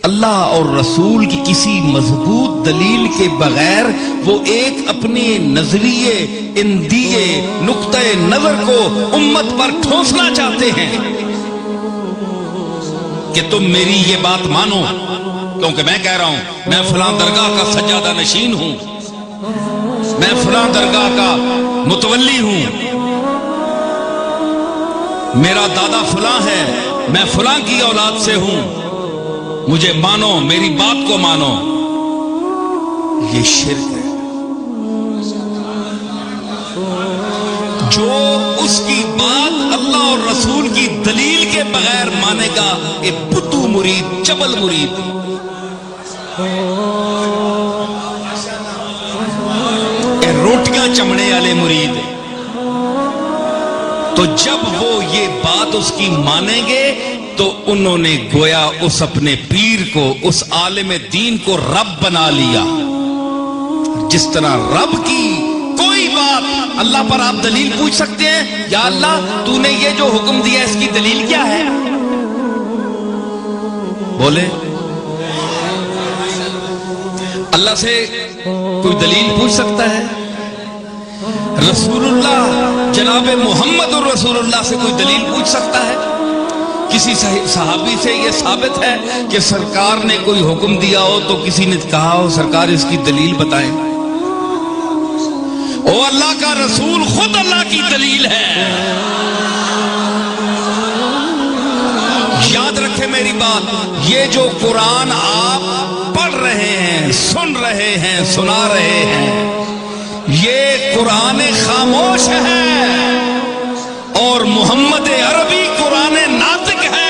اللہ اور رسول کی کسی مضبوط دلیل کے بغیر وہ ایک اپنے نظریے اندیے نقطہ نظر کو امت پر ٹھوسنا چاہتے ہیں کہ تم میری یہ بات مانو کیونکہ میں کہہ رہا ہوں میں فلاں درگاہ کا سجادہ نشین ہوں، میں فلاں درگاہ کا متولی ہوں، میرا دادا فلاں ہے، میں فلاں کی اولاد سے ہوں، مجھے مانو، میری بات کو مانو. یہ شرک ہے. جو اس کی بات اللہ اور رسول کی دلیل کے بغیر مانے گا یہ بدھو مرید، چبل مرید. یہ روٹیاں چمڑے والے مرید. تو جب وہ یہ بات اس کی مانیں گے تو انہوں نے گویا اس اپنے پیر کو، اس عالم دین کو رب بنا لیا. جس طرح رب کی کوئی بات اللہ پر آپ دلیل پوچھ سکتے ہیں، یا اللہ تو نے یہ جو حکم دیا اس کی دلیل کیا ہے؟ بولے اللہ سے کوئی دلیل پوچھ سکتا ہے؟ رسول اللہ جناب محمد الرسول اللہ سے کوئی دلیل پوچھ سکتا ہے؟ کسی صحابی سے یہ ثابت ہے کہ سرکار نے کوئی حکم دیا ہو تو کسی نے کہا ہو سرکار اس کی دلیل بتائیں؟ او اللہ کا رسول خود اللہ کی دلیل ہے. یاد رکھیں میری بات، یہ جو قرآن آپ پڑھ رہے ہیں، سن رہے ہیں، سنا رہے ہیں، یہ قرآن خاموش ہے اور محمد عربی قرآن ناطق ہے.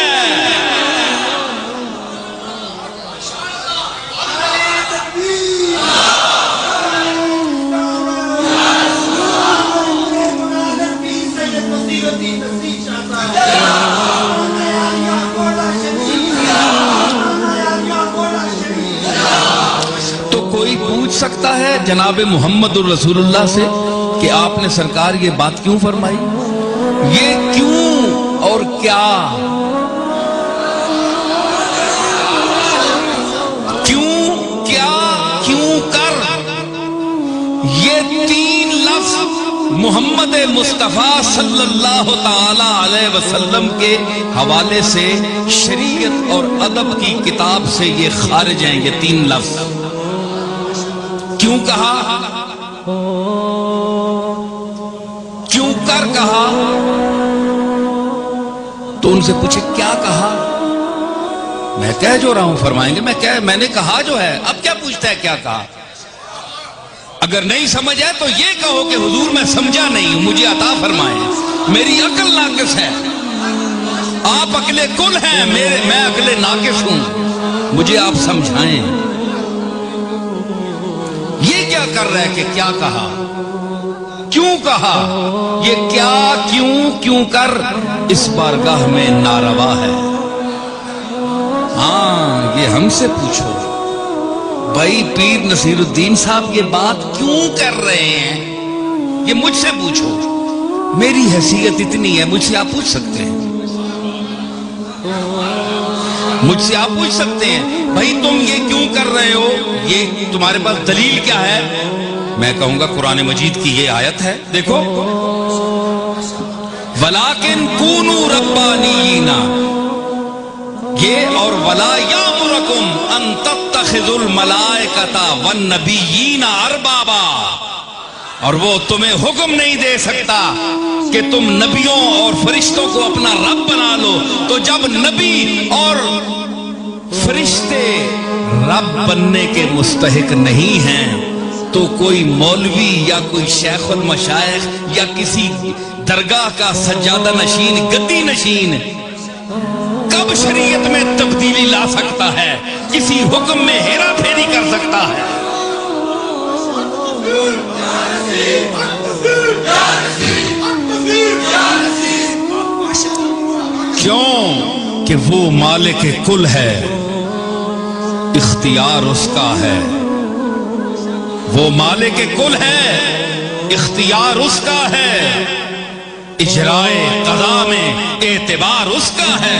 تو کوئی پوچھ سکتا ہے جناب محمد الرسول اللہ سے کہ آپ نے سرکار یہ بات کیوں فرمائی؟ یہ کیوں اور کیا؟ کیوں، کیا، کیوں کر، یہ تین لفظ محمد مصطفیٰ صلی اللہ تعالی علیہ وسلم کے حوالے سے شریعت اور ادب کی کتاب سے یہ خارج ہیں. یہ تین لفظ کیوں کہا، کیوں کر کہا؟ تو ان سے پوچھے کیا کہا؟ میں کہہ جو رہا ہوں فرمائیں گے میں نے کہا جو ہے. اب کیا پوچھتا ہے کیا کہا؟ اگر نہیں سمجھ ہے تو یہ کہو کہ حضور میں سمجھا نہیں ہوں، مجھے عطا فرمائیں، میری عقل ناقص ہے. آپ عقل کل ہیں، میں عقل ناقص ہوں، مجھے آپ سمجھائیں. یہ کیا کر رہا ہے کہ کیا کہا، کیوں کہا؟ یہ کیا، کیوں کر اس بارگاہ میں ناروا ہے. ہاں یہ ہم سے پوچھو بھائی پیر نصیر الدین صاحب یہ بات کیوں کر رہے ہیں، یہ مجھ سے پوچھو. میری حیثیت اتنی ہے، مجھ سے آپ پوچھ سکتے ہیں، مجھ سے آپ پوچھ سکتے ہیں بھائی تم یہ کیوں کر رہے ہو، یہ تمہارے پاس دلیل کیا ہے؟ میں کہوں گا قرآن مجید کی یہ آیت ہے، دیکھو وَلَٰكِن كُونُوا رَبَّانِيِّينَ، یہ اور وَلَا يَأْمُرَكُمْ أَن تَتَّخِذُوا الْمَلَائِكَةَ وَالنَّبِيِّينَ أَرْبَابًا، اور وہ تمہیں حکم نہیں دے سکتا کہ تم نبیوں اور فرشتوں کو اپنا رب بنا لو. تو جب نبی اور فرشتے رب بننے کے مستحق نہیں ہیں تو کوئی مولوی یا کوئی شیخ المشائخ یا کسی درگاہ کا سجادہ نشین، گدی نشین کب شریعت میں تبدیلی لا سکتا ہے، کسی حکم میں ہیرا پھیری کر سکتا ہے؟ کیوں کہ وہ مالک کل ہے، اختیار اس کا ہے. وہ مالک کل ہے، اختیار اس کا ہے، اجرائے قضا میں اعتبار اس کا ہے.